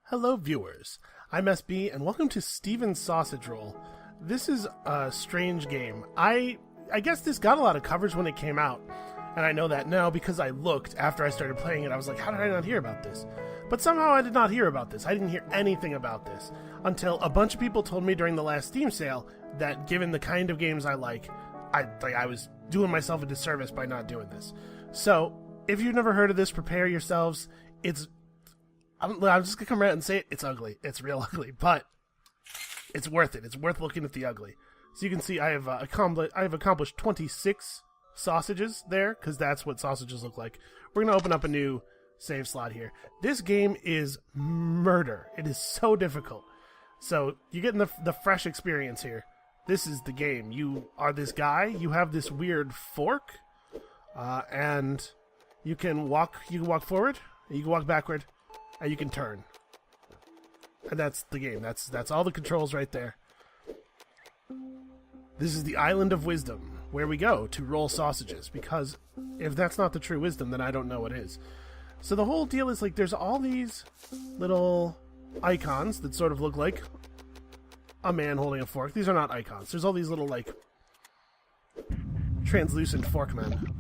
Hello viewers, I'm SB and welcome to Steven's Sausage Roll. This is a strange game. I guess this got a lot of coverage when it came out, and I know that now because I looked after I started playing it. I was like, how did I not hear about this? But somehow I did not hear about this. I didn't hear anything about this until a bunch of people told me during the last Steam sale that given the kind of games I like, I was doing myself a disservice by not doing this. So, if you've never heard of this, prepare yourselves. I'm just gonna come right out and say it. It's ugly. It's real ugly, but it's worth it. It's worth looking at the ugly. So you can see I have accomplished 26 sausages there, because that's what sausages look like. We're gonna open up a new save slot here. This game is murder. It is so difficult. So you're getting the fresh experience here. This is the game. You are this guy. You have this weird fork, and you can walk. You can walk forward. You can walk backward. And you can turn. And that's the game. That's all the controls right there. This is the Island of Wisdom, where we go to roll sausages, because if that's not the true wisdom, then I don't know what is. So the whole deal is, like, there's all these little icons that sort of look like a man holding a fork. These are not icons. There's all these little, like, translucent forkmen.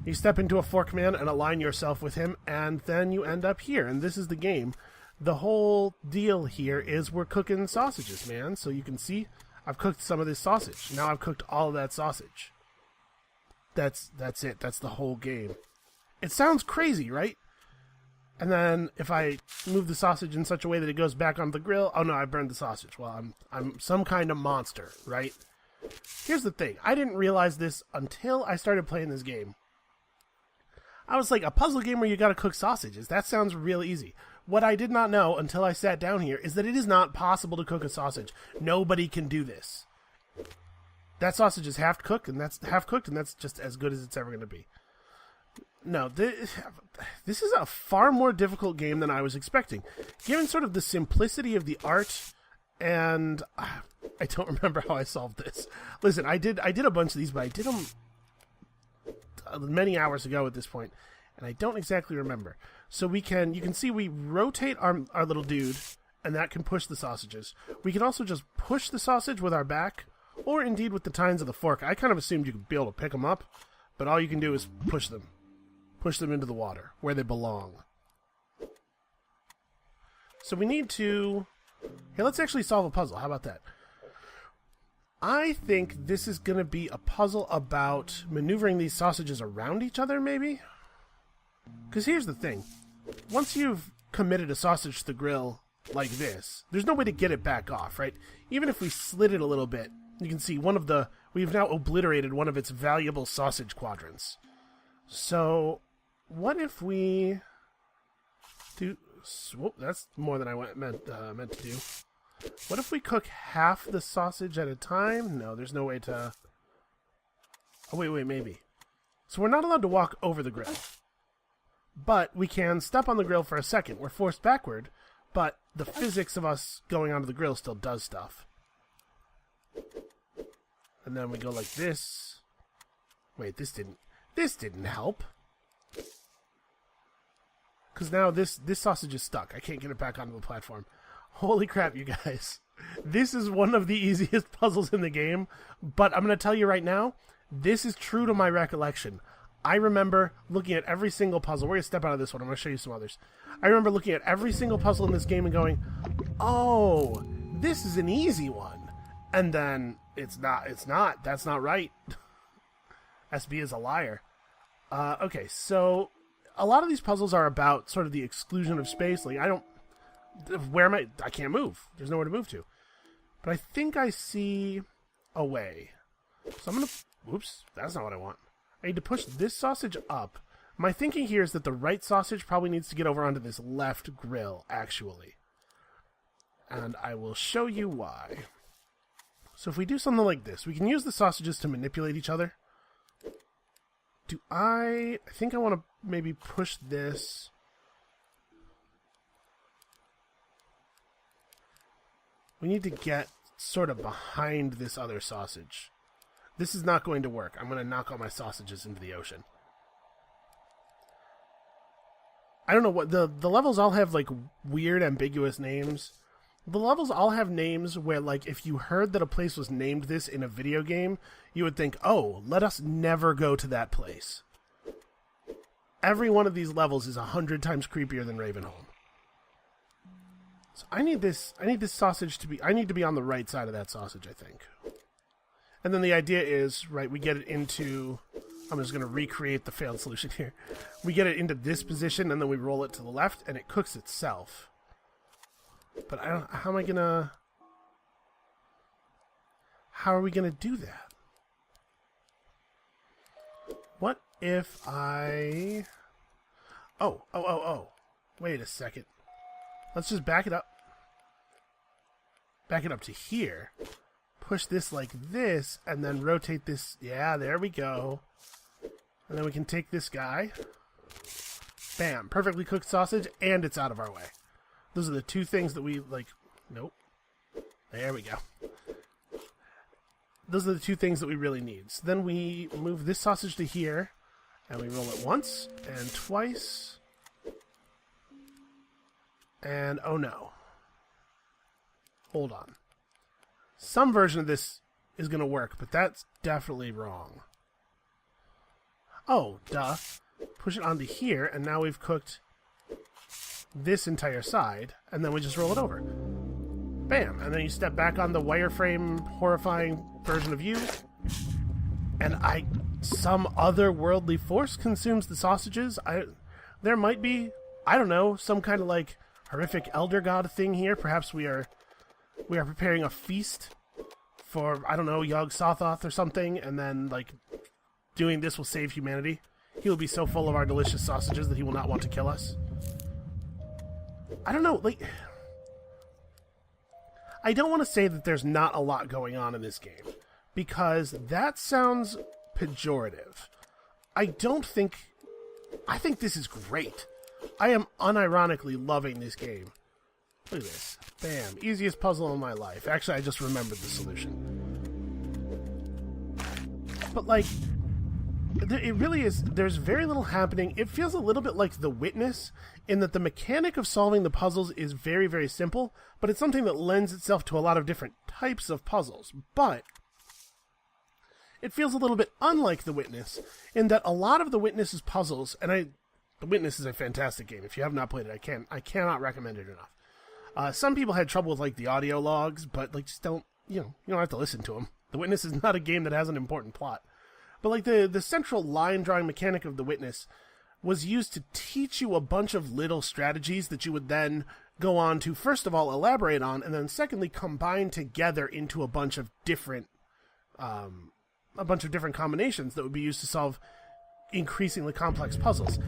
You step into a forkman and align yourself with him, and then you end up here. And this is the game. The whole deal here is we're cooking sausages, man. So you can see I've cooked some of this sausage. Now I've cooked all of that sausage. That's it. That's the whole game. It sounds crazy, right? And then if I move the sausage in such a way that it goes back on the grill, oh no, I burned the sausage. Well, I'm some kind of monster, right? Here's the thing. I didn't realize this until I started playing this game. I was like, a puzzle game where you gotta cook sausages. That sounds real easy. What I did not know until I sat down here is that it is not possible to cook a sausage. Nobody can do this. That sausage is half cooked, and that's just as good as it's ever going to be. No, this is a far more difficult game than I was expecting. Given sort of the simplicity of the art, and I don't remember how I solved this. Listen, I did a bunch of these, but I did them many hours ago at this point, and I don't exactly remember. So you can see we rotate our little dude, and that can push the sausages. We can also just push the sausage with our back, or indeed with the tines of the fork. I kind of assumed you could be able to pick them up, but all you can do is push them into the water, where they belong. So we need to... Hey, let's actually solve a puzzle. How about that? I think this is going to be a puzzle about maneuvering these sausages around each other, maybe? Because here's the thing. Once you've committed a sausage to the grill like this, there's no way to get it back off, right? Even if we slid it a little bit, you can see we've now obliterated one of its valuable sausage quadrants. So, what if we do... Whoop, that's more than I meant to do. What if we cook half the sausage at a time? No, there's no way to... Oh, wait, maybe. So we're not allowed to walk over the grill. But we can step on the grill for a second. We're forced backward, but the physics of us going onto the grill still does stuff. And then we go like this. Wait, this didn't help. Because now this sausage is stuck. I can't get it back onto the platform. Holy crap, you guys. This is one of the easiest puzzles in the game, but I'm going to tell you right now, this is true to my recollection. I remember looking at every single puzzle. We're going to step out of this one. I'm going to show you some others. I remember looking at every single puzzle in this game and going, oh, this is an easy one. And then it's not. That's not right. SB is a liar. Okay, so a lot of these puzzles are about sort of the exclusion of space. Like, I can't move. There's nowhere to move to. But I think I see a way. So I'm going to... Whoops, that's not what I want. I need to push this sausage up. My thinking here is that the right sausage probably needs to get over onto this left grill, actually. And I will show you why. So if we do something like this, we can use the sausages to manipulate each other. I think I want to maybe push this... We need to get sort of behind this other sausage. This is not going to work. I'm going to knock all my sausages into the ocean. I don't know what the levels all have like weird ambiguous names. The levels all have names where, like, if you heard that a place was named this in a video game, you would think, oh, let us never go to that place. Every one of these levels is 100 times creepier than Ravenholm. So I need this sausage to be, I need to be on the right side of that sausage, I think. And then the idea is, right, we get it into, I'm just going to recreate the failed solution here. We get it into this position, and then we roll it to the left, and it cooks itself. But I don't, how are we gonna do that? What if I... Oh. Wait a second. Let's just back it up. Back it up to here. Push this like this, and then rotate this. Yeah, there we go. And then we can take this guy. Bam. Perfectly cooked sausage, and it's out of our way. Those are the two things that we, like... Nope. There we go. Those are the two things that we really need. So then we move this sausage to here, and we roll it once, and twice. And, oh no. Hold on. Some version of this is going to work, but that's definitely wrong. Oh, duh. Push it onto here, and now we've cooked this entire side, and then we just roll it over. Bam! And then you step back on the wireframe horrifying version of you, and some otherworldly force consumes the sausages. There might be, I don't know, some kind of like horrific elder god thing here. Perhaps we are preparing a feast for, I don't know, Yog Sothoth or something, and then like doing this will save humanity. He will be so full of our delicious sausages that he will not want to kill us. I don't know, like... I don't want to say that there's not a lot going on in this game, because that sounds pejorative. I think this is great. I am unironically loving this game. Look at this. Bam. Easiest puzzle in my life. Actually, I just remembered the solution. But, like... It really is, there's very little happening. It feels a little bit like The Witness, in that the mechanic of solving the puzzles is very, very simple, but it's something that lends itself to a lot of different types of puzzles. But it feels a little bit unlike The Witness, in that a lot of The Witness's puzzles, and The Witness is a fantastic game. If you have not played it, I cannot recommend it enough. Some people had trouble with, like, the audio logs, but, like, just don't, you don't have to listen to them. The Witness is not a game that has an important plot. But, like, the central line-drawing mechanic of The Witness was used to teach you a bunch of little strategies that you would then go on to, first of all, elaborate on, and then secondly, combine together into a bunch of different combinations that would be used to solve increasingly complex puzzles.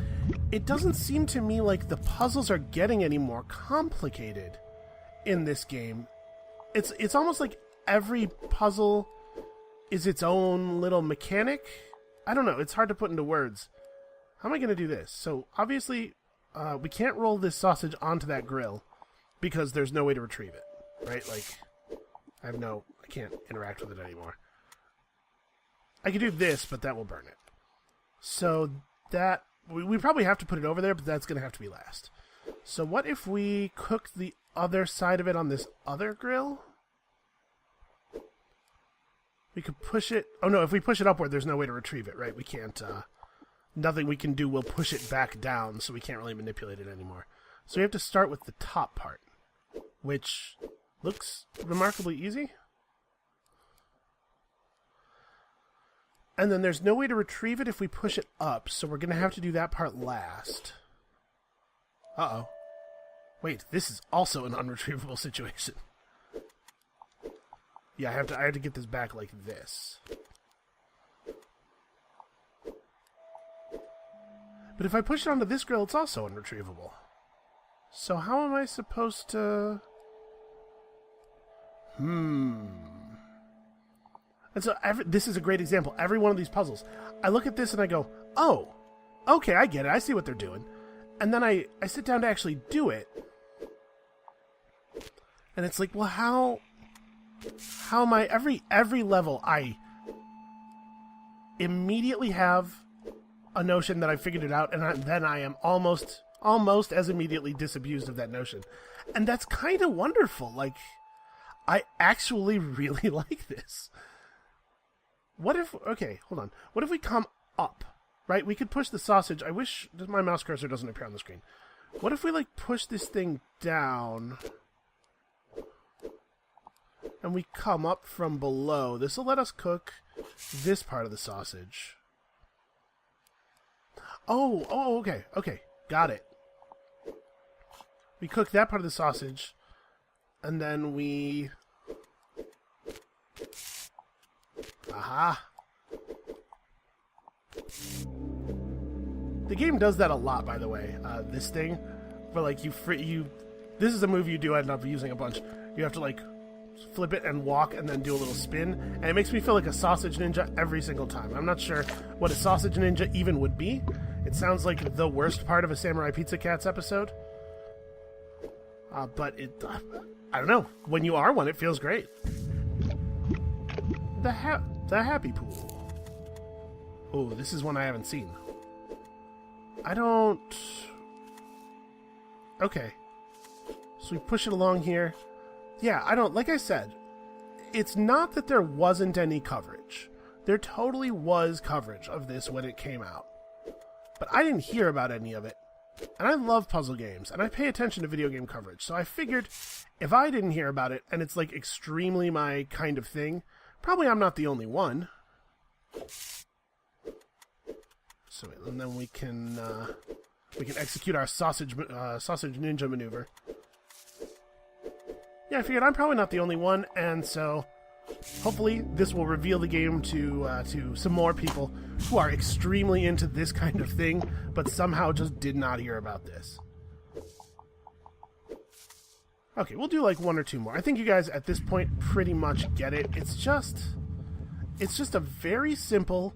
It doesn't seem to me like the puzzles are getting any more complicated in this game. It's almost like every puzzle is its own little mechanic. I don't know. It's hard to put into words. How am I going to do this? So, obviously, we can't roll this sausage onto that grill because there's no way to retrieve it, right? Like, I can't interact with it anymore. I could do this, but that will burn it. So, that, we probably have to put it over there, but that's going to have to be last. So, what if we cook the other side of it on this other grill? We could push it... Oh, no, if we push it upward, there's no way to retrieve it, right? We can't... nothing we can do will push it back down, so we can't really manipulate it anymore. So we have to start with the top part, which looks remarkably easy. And then there's no way to retrieve it if we push it up, so we're going to have to do that part last. Uh-oh. Wait, this is also an unretrievable situation. Yeah, I have to get this back like this. But if I push it onto this grill, it's also unretrievable. So how am I supposed to... And so this is a great example. Every one of these puzzles, I look at this and I go, oh, okay, I get it. I see what they're doing. And then I sit down to actually do it. And it's like, well, how am I... Every level, I immediately have a notion that I figured it out, and then I am almost almost as immediately disabused of that notion. And that's kind of wonderful. Like, I actually really like this. What if, okay, hold on. What if we come up, right? We could push the sausage. I wish my mouse cursor doesn't appear on the screen. What if we, like, push this thing down and we come up from below? This will let us cook this part of the sausage. Oh, okay, got it. We cook that part of the sausage, and then we... Aha! The game does that a lot, by the way. This thing, where like this is a move you do end up using a bunch. You have to like flip it and walk, and then do a little spin, and it makes me feel like a sausage ninja every single time. I'm not sure what a sausage ninja even would be. It sounds like the worst part of a Samurai Pizza Cats episode. But I don't know. When you are one, it feels great. The happy pool. Oh, this is one I haven't seen. I don't... Okay. So we push it along here. Yeah, I don't... Like I said, it's not that there wasn't any coverage. There totally was coverage of this when it came out. But I didn't hear about any of it. And I love puzzle games, and I pay attention to video game coverage. So I figured if I didn't hear about it, and it's like extremely my kind of thing, probably I'm not the only one. So and then we can execute our sausage ninja maneuver. Yeah, I figured I'm probably not the only one, and so hopefully this will reveal the game to some more people who are extremely into this kind of thing, but somehow just did not hear about this. Okay, we'll do like one or two more. I think you guys at this point pretty much get it. It's just a very simple,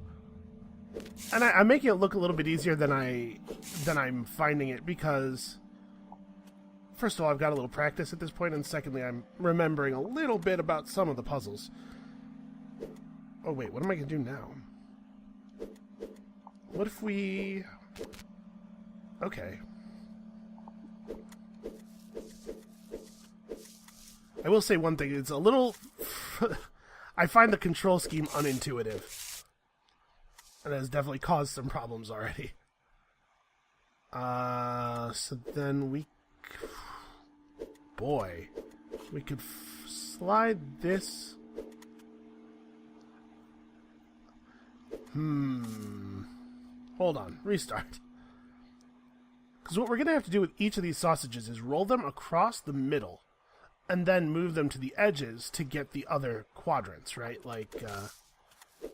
and I'm making it look a little bit easier than I'm finding it, because first of all, I've got a little practice at this point, and secondly, I'm remembering a little bit about some of the puzzles. Oh wait, what am I going to do now? What if we... Okay. I will say one thing, it's a little... I find the control scheme unintuitive. And it has definitely caused some problems already. So then we... Boy. We could slide this... Hold on. Restart. Because what we're going to have to do with each of these sausages is roll them across the middle and then move them to the edges to get the other quadrants, right? Like, what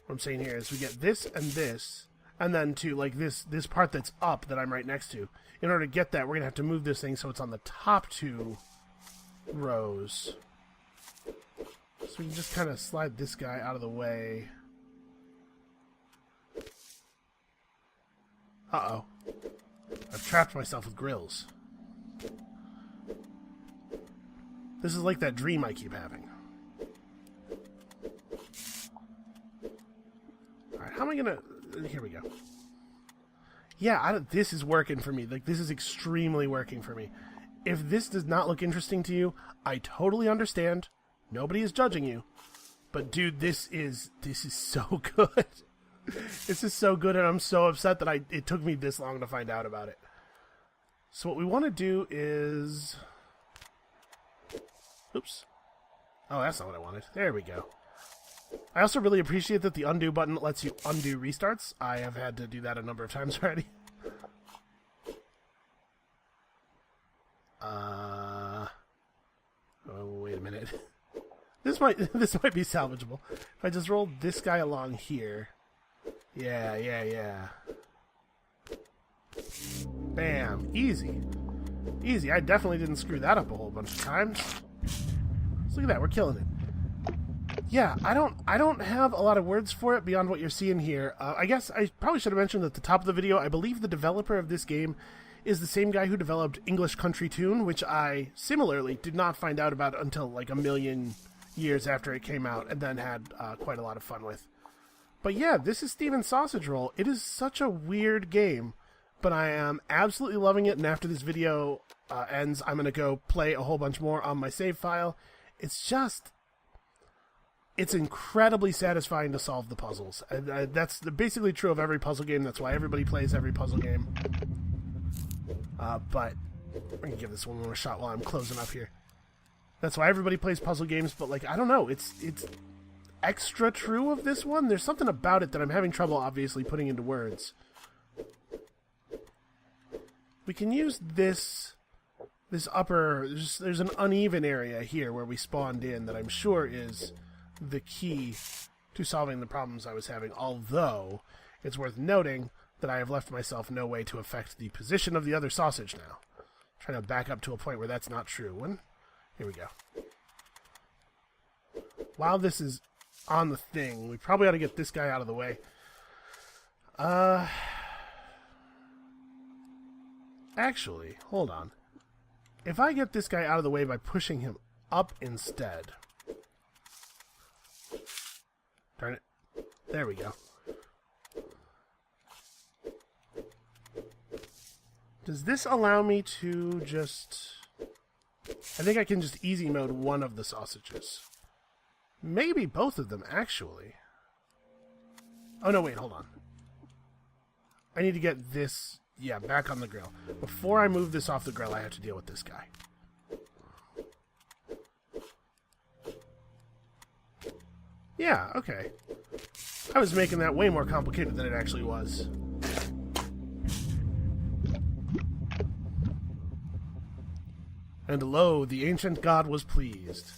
I'm saying here is we get this, and then to, like, this part that's up that I'm right next to. In order to get that, we're going to have to move this thing so it's on the top two rows. So we can just kind of slide this guy out of the way. Uh-oh. I've trapped myself with grills. This is like that dream I keep having. Alright, how am I gonna... Here we go. Yeah, this is working for me. Like, this is extremely working for me. If this does not look interesting to you, I totally understand. Nobody is judging you. But, dude, this is so good. This is so good, and I'm so upset that it took me this long to find out about it. So what we want to do is... Oops. Oh, that's not what I wanted. There we go. I also really appreciate that the undo button lets you undo restarts. I have had to do that a number of times already. Oh, wait a minute. This might be salvageable. If I just roll this guy along here... Yeah. Bam. Easy. Easy. I definitely didn't screw that up a whole bunch of times. So look at that. We're killing it. Yeah, I don't have a lot of words for it beyond what you're seeing here. I guess I probably should have mentioned at the top of the video, I believe the developer of this game is the same guy who developed English Country Tune, which I similarly did not find out about until like a million years after it came out, and then had quite a lot of fun with. But yeah, this is Steven's Sausage Roll. It is such a weird game, but I am absolutely loving it, and after this video ends, I'm going to go play a whole bunch more on my save file. It's incredibly satisfying to solve the puzzles. That's basically true of every puzzle game. That's why everybody plays every puzzle game. But I'm going to give this one more shot while I'm closing up here. That's why everybody plays puzzle games, but, like, I don't know. It's extra true of this one. There's something about it that I'm having trouble, obviously, putting into words. We can use this upper... There's an uneven area here where we spawned in that I'm sure is the key to solving the problems I was having, although it's worth noting that I have left myself no way to affect the position of the other sausage now. I'm trying to back up to a point where that's not true. Here we go. While this is on the thing, we probably ought to get this guy out of the way. Actually, hold on. If I get this guy out of the way by pushing him up instead... Darn it. There we go. Does this allow me to just... I think I can just easy mode one of the sausages. Maybe both of them, actually. Oh, no, wait, hold on. I need to get this, back on the grill. Before I move this off the grill, I have to deal with this guy. Yeah, okay. I was making that way more complicated than it actually was. And lo, the ancient god was pleased.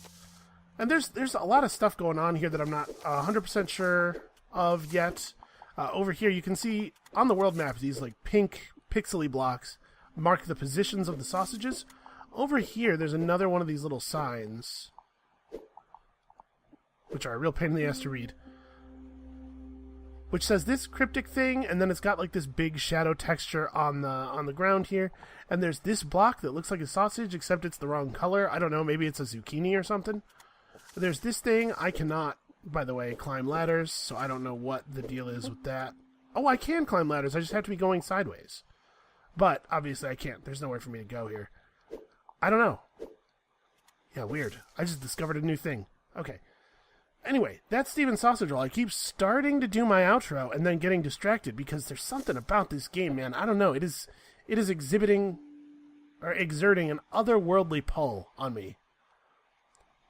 And there's a lot of stuff going on here that I'm not 100% sure of yet. Over here, you can see on the world map these like pink pixely blocks mark the positions of the sausages. Over here, there's another one of these little signs, which are a real pain in the ass to read, which says this cryptic thing, and then it's got like this big shadow texture on the ground here. And there's this block that looks like a sausage, except it's the wrong color. I don't know, maybe it's a zucchini or something. There's this thing. I cannot, by the way, climb ladders, so I don't know what the deal is with that. Oh, I can climb ladders. I just have to be going sideways. But, obviously, I can't. There's nowhere for me to go here. I don't know. Yeah, weird. I just discovered a new thing. Okay. Anyway, that's Steven's Sausage Roll. I keep starting to do my outro and then getting distracted because there's something about this game, man. I don't know. It is exerting an otherworldly pull on me.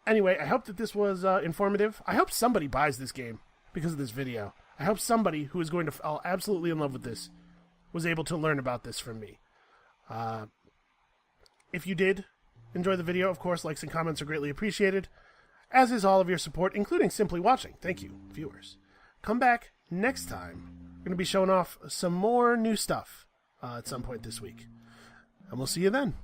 Anyway, I hope that this was informative. I hope somebody buys this game because of this video. I hope somebody who is going to fall absolutely in love with this was able to learn about this from me. If you did enjoy the video, of course, likes and comments are greatly appreciated, as is all of your support, including simply watching. Thank you, viewers. Come back next time. We're going to be showing off some more new stuff at some point this week. And we'll see you then.